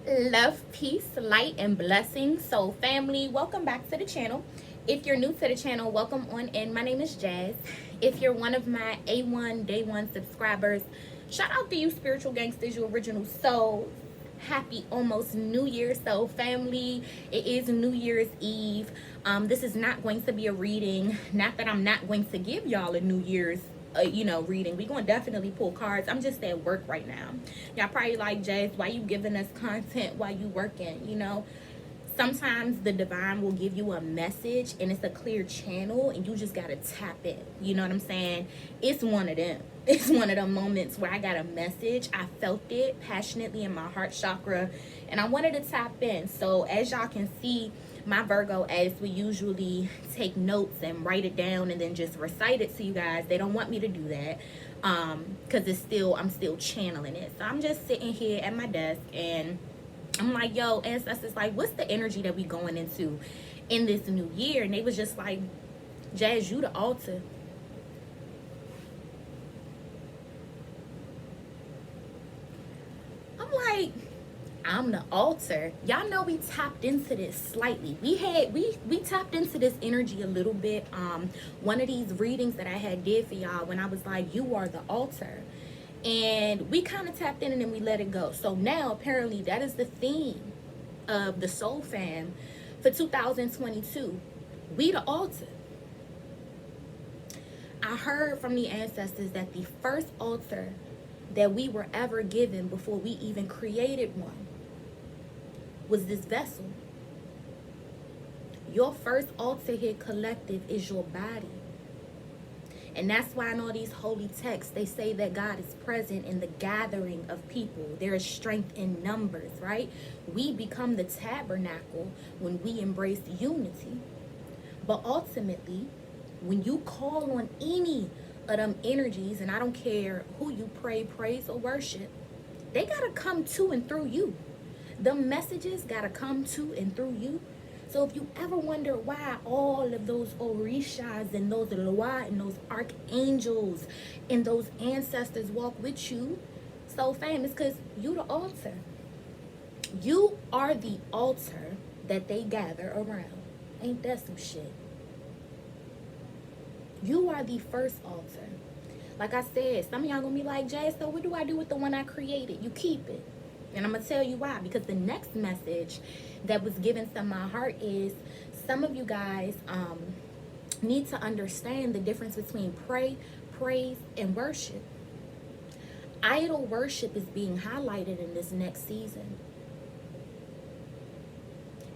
Love, peace, light, and blessings. So family, welcome back to the channel. If you're new to the channel, welcome on in. My name is Jazz. If you're one of my A1 Day 1 subscribers, shout out to you spiritual gangsters, you original souls. Happy almost New Year. So family, it is New Year's Eve. This is not going to be a reading. Not that I'm not going to give y'all a New Year's reading. We're gonna definitely pull cards. I'm just at work right now. Y'all probably like, Jazz, why you giving us content while you working? Sometimes the divine will give you a message and it's a clear channel and you just gotta tap in. You know what I'm saying? It's one of them. It's one of them moments where I got a message. I felt it passionately in my heart chakra and I wanted to tap in. So as y'all can see, my Virgo, as we usually take notes and write it down and then just recite it to you guys, they don't want me to do that because I'm still channeling it. So I'm just sitting here at my desk and I'm like, yo, ancestors, like, what's the energy that we going into in this new year? And they was just like, Jazz, you the altar. I'm like, I'm the altar. Y'all know we tapped into this slightly. We tapped into this energy a little bit. One of these readings that I had did for y'all when I was like, you are the altar. And we kind of tapped in and then we let it go. So now apparently that is the theme of the Soul Fam for 2022. We the altar. I heard from the ancestors that the first altar that we were ever given before we even created one was this vessel. Your first altar here collective is your body. And that's why in all these holy texts, they say that God is present in the gathering of people. There is strength in numbers, right? We become the tabernacle when we embrace unity. But ultimately, when you call on any of them energies, and I don't care who you pray, praise, or worship, they got to come to and through you. The messages got to come to and through you. So if you ever wonder why all of those orishas and those loa and those archangels and those ancestors walk with you so famous, because you the altar. You are the altar that they gather around. Ain't that some shit? You are the first altar. Like I said, some of y'all gonna be like, Jay, so what do I do with the one I created? You keep it. And I'm going to tell you why. Because the next message that was given to my heart is some of you guys need to understand the difference between pray, praise, and worship. Idol worship is being highlighted in this next season.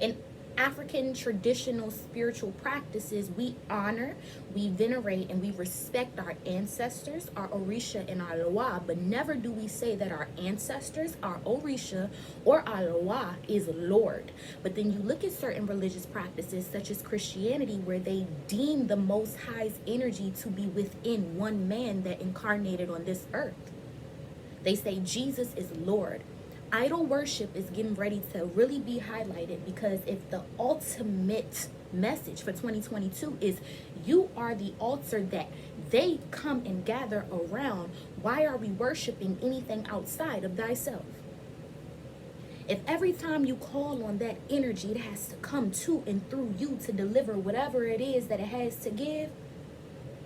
In African traditional spiritual practices, we honor, we venerate, and we respect our ancestors, our Orisha, and our Loa, but never do we say that our ancestors, our Orisha, or our Loa is Lord. But then you look at certain religious practices, such as Christianity, where they deem the Most High's energy to be within one man that incarnated on this earth. They say Jesus is Lord. Idol worship is getting ready to really be highlighted, because if the ultimate message for 2022 is you are the altar that they come and gather around, why are we worshiping anything outside of thyself? If every time you call on that energy, it has to come to and through you to deliver whatever it is that it has to give,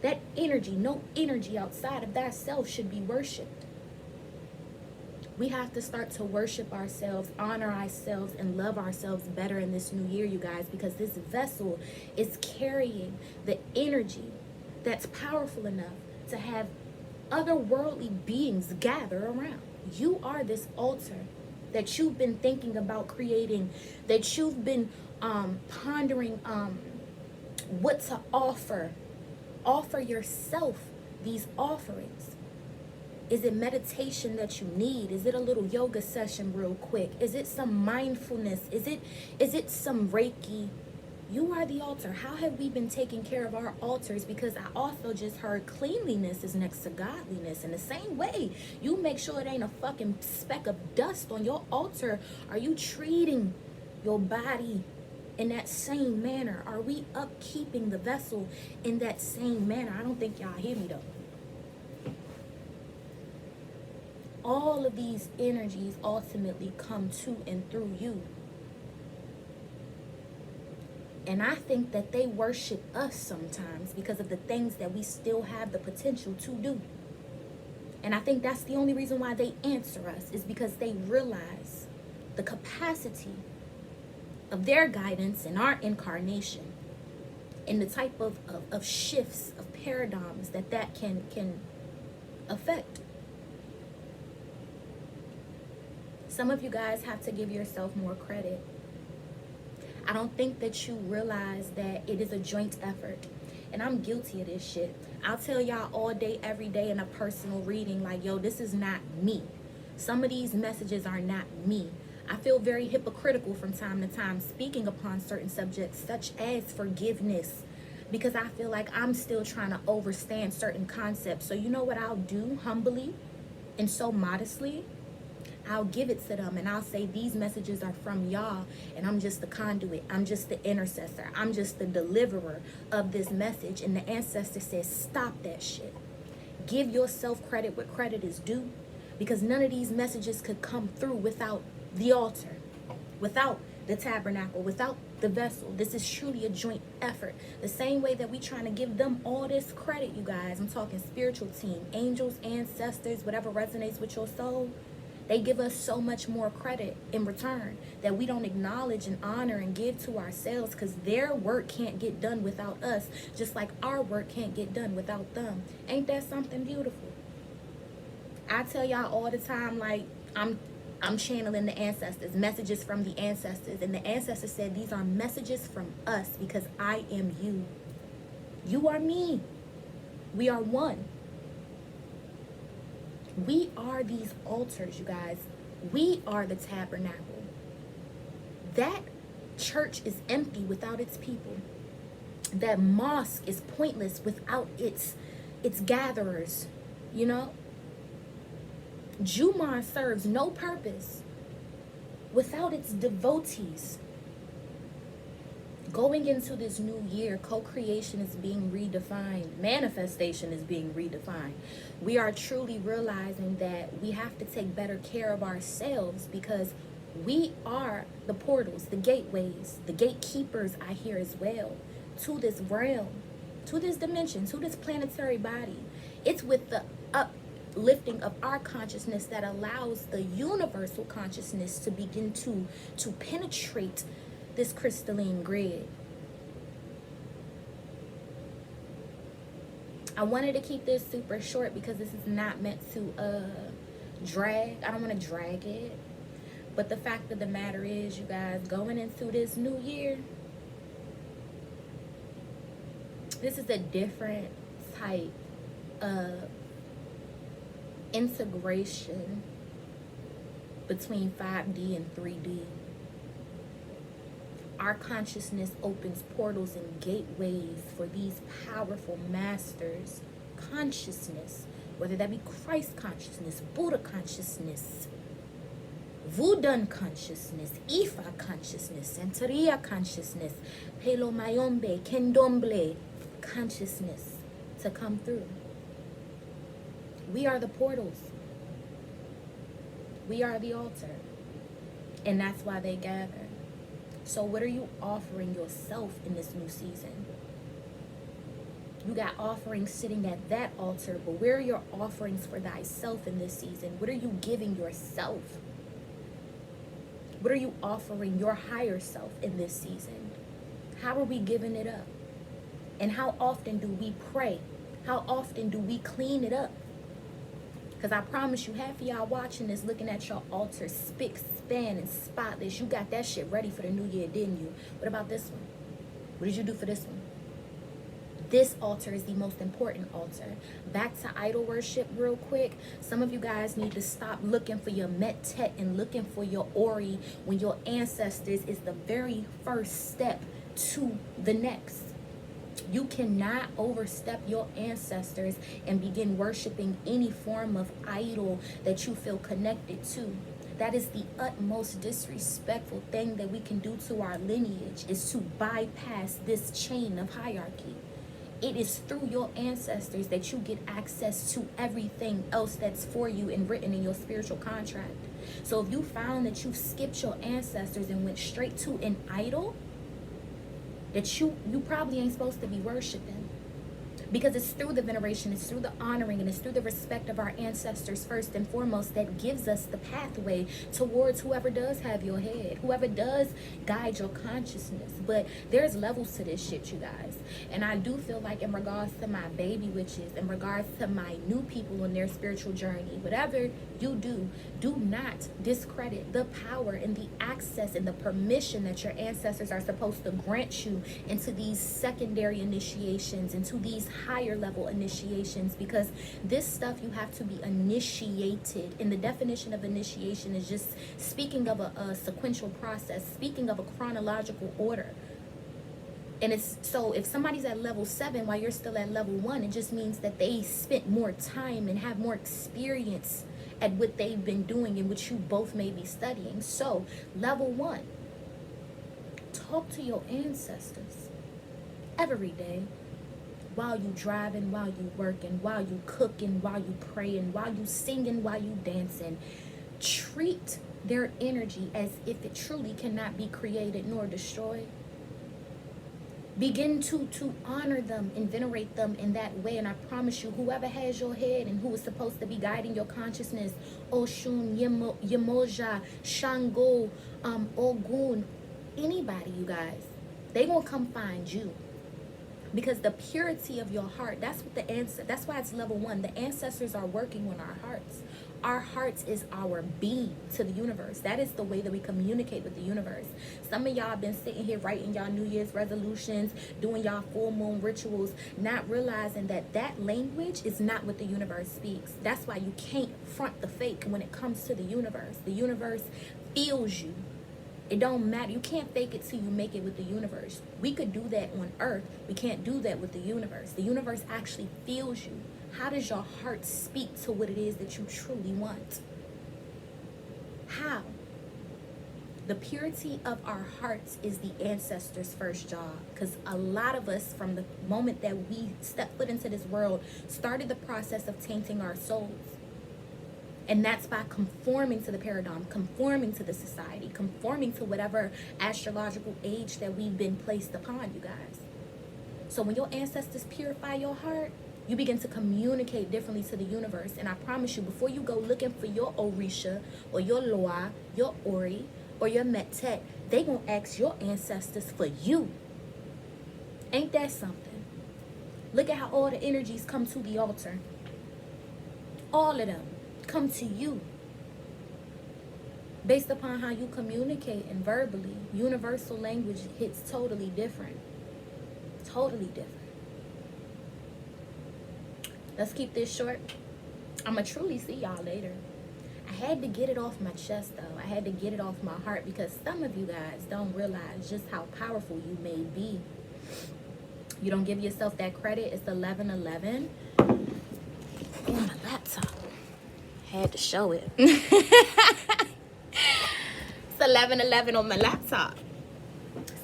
that energy, no energy outside of thyself should be worshipped. We have to start to worship ourselves, honor ourselves, and love ourselves better in this new year, you guys, because this vessel is carrying the energy that's powerful enough to have otherworldly beings gather around. You are this altar that you've been thinking about creating, that you've been pondering what to offer. Offer yourself these offerings. Is it meditation that you need? Is it a little yoga session real quick? Is it some mindfulness? Is it some Reiki? You are the altar. How have we been taking care of our altars? Because I also just heard cleanliness is next to godliness. In the same way, you make sure it ain't a fucking speck of dust on your altar. Are you treating your body in that same manner? Are we upkeeping the vessel in that same manner? I don't think y'all hear me though. all of these energies ultimately come to and through you. And I think that they worship us sometimes because of the things that we still have the potential to do. And I think that's the only reason why they answer us, is because they realize the capacity of their guidance in our incarnation and the type of shifts, of paradigms that can affect. Some of you guys have to give yourself more credit. I don't think that you realize that it is a joint effort. And I'm guilty of this shit. I'll tell y'all all day, every day in a personal reading, like, yo, this is not me. Some of these messages are not me. I feel very hypocritical from time to time speaking upon certain subjects, such as forgiveness, because I feel like I'm still trying to understand certain concepts. So you know what I'll do humbly and so modestly? I'll give it to them and I'll say, these messages are from y'all, and I'm just the conduit. I'm just the intercessor. I'm just the deliverer of this message. And the ancestor says, stop that shit. Give yourself credit where credit is due, because none of these messages could come through without the altar, without the tabernacle, without the vessel. This is truly a joint effort. The same way that we trying to give them all this credit, you guys. I'm talking spiritual team, angels, ancestors, whatever resonates with your soul. They give us so much more credit in return that we don't acknowledge and honor and give to ourselves, because their work can't get done without us, just like our work can't get done without them. Ain't that something beautiful? I tell y'all all the time, like, I'm channeling the ancestors, messages from the ancestors. And the ancestors said, these are messages from us because I am you. You are me. We are one. We are these altars, you guys. We are the tabernacle. That church is empty without its people. That mosque is pointless without its gatherers, you know? Jummah serves no purpose without its devotees. Going into this new year, co-creation is being redefined. Manifestation is being redefined. We are truly realizing that we have to take better care of ourselves, because we are the portals, the gateways, the gatekeepers, I hear as well, to this realm, to this dimension, to this planetary body. It's with the uplifting of our consciousness that allows the universal consciousness to begin to penetrate this crystalline grid. I wanted to keep this super short because this is not meant to drag. I don't want to drag it. But the fact of the matter is, you guys, going into this new year, this is a different type of integration between 5D and 3D. Our consciousness opens portals and gateways for these powerful masters' consciousness, whether that be Christ consciousness, Buddha consciousness, Voodoo consciousness, Ifa consciousness, Santeria consciousness, Palo Mayombe, Kendomble consciousness to come through. We are the portals. We are the altar. And that's why they gather. So what are you offering yourself in this new season? You got offerings sitting at that altar, but where are your offerings for thyself in this season? What are you giving yourself? What are you offering your higher self in this season? How are we giving it up? And how often do we pray? How often do we clean it up? Because I promise you, half of y'all watching this, looking at your altar, spick, span, and spotless. You got that shit ready for the new year, didn't you? What about this one? What did you do for this one? This altar is the most important altar. Back to idol worship real quick. Some of you guys need to stop looking for your Metet and looking for your Ori when your ancestors is the very first step to the next. You cannot overstep your ancestors and begin worshiping any form of idol that you feel connected to. That is the utmost disrespectful thing that we can do to our lineage, is to bypass this chain of hierarchy. it is through your ancestors that you get access to everything else that's for you and written in your spiritual contract. So if you found that you've skipped your ancestors and went straight to an idol that you probably ain't supposed to be worshiping, because it's through the veneration, it's through the honoring, and it's through the respect of our ancestors first and foremost that gives us the pathway towards whoever does have your head, whoever does guide your consciousness. But there's levels to this shit, you guys. And I do feel like in regards to my baby witches, in regards to my new people on their spiritual journey, whatever you do not discredit the power and the access and the permission that your ancestors are supposed to grant you into these secondary initiations, into these higher level initiations, because this stuff you have to be initiated. And the definition of initiation is just speaking of a sequential process, speaking of a chronological order. And it's so if somebody's at level 7 while you're still at level 1, it just means that they spent more time and have more experience at what they've been doing and what you both may be studying. So level 1, talk to your ancestors every day, while you driving, while you working, while you cooking, while you praying, while you singing, while you dancing. Treat their energy as if it truly cannot be created nor destroyed. Begin to honor them and venerate them in that way. And I promise you, whoever has your head and who is supposed to be guiding your consciousness, Oshun, Yemoja, Shango, Ogun, anybody, you guys, they gonna come find you. Because the purity of your heart, that's why it's level 1. The ancestors are working on our hearts. Our hearts is our being to the universe. That is the way that we communicate with the universe. Some of y'all been sitting here writing y'all New Year's resolutions, doing y'all full moon rituals, not realizing that that language is not what the universe speaks. That's why you can't front the fake when it comes to the universe. The universe feels you. It don't matter. You can't fake it till you make it with the universe. We could do that on earth. We can't do that with the universe. The universe actually feels you. How does your heart speak to what it is that you truly want? How? The purity of our hearts is the ancestors' first job, because a lot of us, from the moment that we stepped foot into this world, started the process of tainting our souls. And that's by conforming to the paradigm, conforming to the society, conforming to whatever astrological age that we've been placed upon, you guys. So when your ancestors purify your heart, you begin to communicate differently to the universe. And I promise you, before you go looking for your Orisha or your Loa, your Ori, or your Metet, they gonna ask your ancestors for you. Ain't that something? Look at how all the energies come to the altar. All of them come to you based upon how you communicate and verbally. Universal language hits totally different. Totally different. Let's keep this short. I'm gonna truly see y'all later. I had to get it off my chest though. I had to get it off my heart because some of you guys don't realize just how powerful you may be. You don't give yourself that credit. It's 11:11 on my laptop. Had to show it. It's 11:11 on my laptop.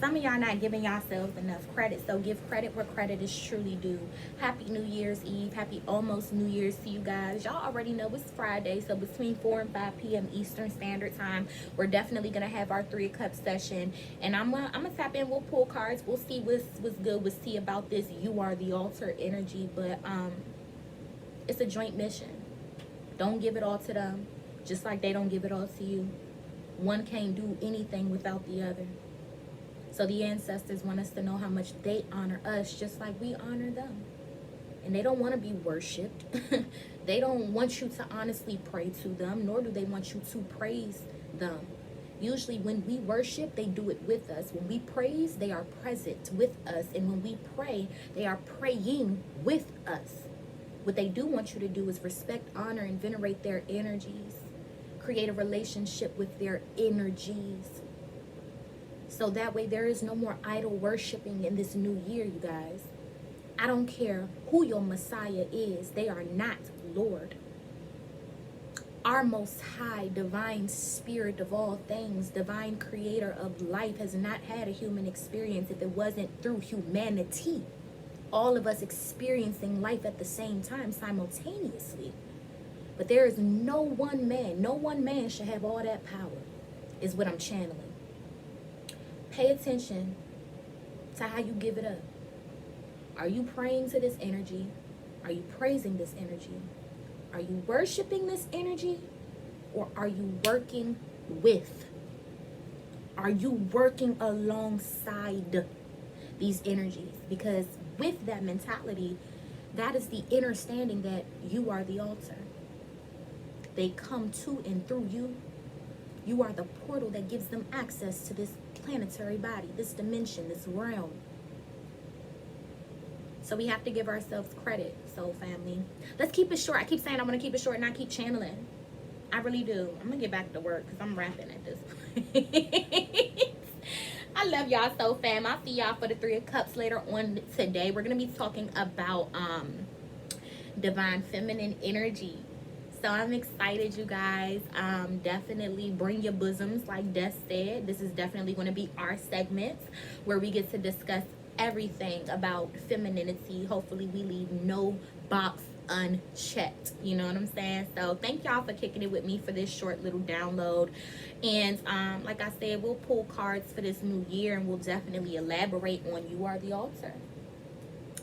Some of y'all not giving yourselves enough credit, so give credit where credit is truly due. Happy New Year's Eve. Happy almost New Year's to you guys. Y'all already know it's Friday, so between 4 and 5 p.m. Eastern Standard Time, we're definitely going to have our 3 of Cups session. And I'm gonna tap in. We'll pull cards. We'll see what's good. We'll see about this You Are the Altar energy. But it's a joint mission. Don't give it all to them, just like they don't give it all to you. One can't do anything without the other. So the ancestors want us to know how much they honor us, just like we honor them. And they don't want to be worshipped. They don't want you to honestly pray to them, nor do they want you to praise them. Usually when we worship, they do it with us. When we praise, they are present with us. And when we pray, they are praying with us. What they do want you to do is respect, honor, and venerate their energies. Create a relationship with their energies. So that way there is no more idol worshiping in this new year, you guys. I don't care who your Messiah is. They are not Lord. Our most high, divine spirit of all things, divine creator of life, has not had a human experience if it wasn't through humanity. all of us experiencing life at the same time simultaneously. But there is no one man should have all that power, is what I'm channeling. Pay attention to how you give it up. Are you praying to this energy? Are you praising this energy? Are you worshiping this energy? Or are you working with? Are you working alongside these energies? Because with that mentality, that is the understanding that you are the altar. They come to and through you. You are the portal that gives them access to this planetary body, this dimension, this realm. So we have to give ourselves credit, soul family. Let's keep it short. I keep saying I'm going to keep it short and I keep channeling. I really do. I'm going to get back to work because I'm rapping at this point. I love y'all, soul fam. I'll see y'all for the 3 of Cups later on today. We're going to be talking about divine feminine energy. So I'm excited, you guys. Definitely bring your bosoms, like Des said. This is definitely going to be our segment where we get to discuss everything about femininity. Hopefully we leave no box unchecked. You know what I'm saying? So thank y'all for kicking it with me for this short little download. And like I said, we'll pull cards for this new year and we'll definitely elaborate on You Are the Altar.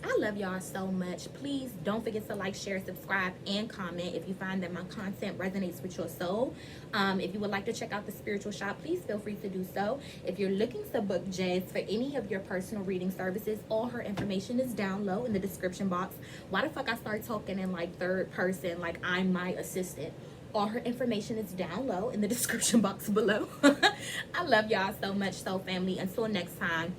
I love y'all so much. Please don't forget to like, share, subscribe, and comment if you find that my content resonates with your soul. If you would like to check out the spiritual shop, please feel free to do so. If you're looking to book Jazz for any of your personal reading services, all her information is down low in the description box. Why the fuck I start talking in like third person, like I'm my assistant? All her information is down low in the description box below. I love y'all so much, soul family. Until next time.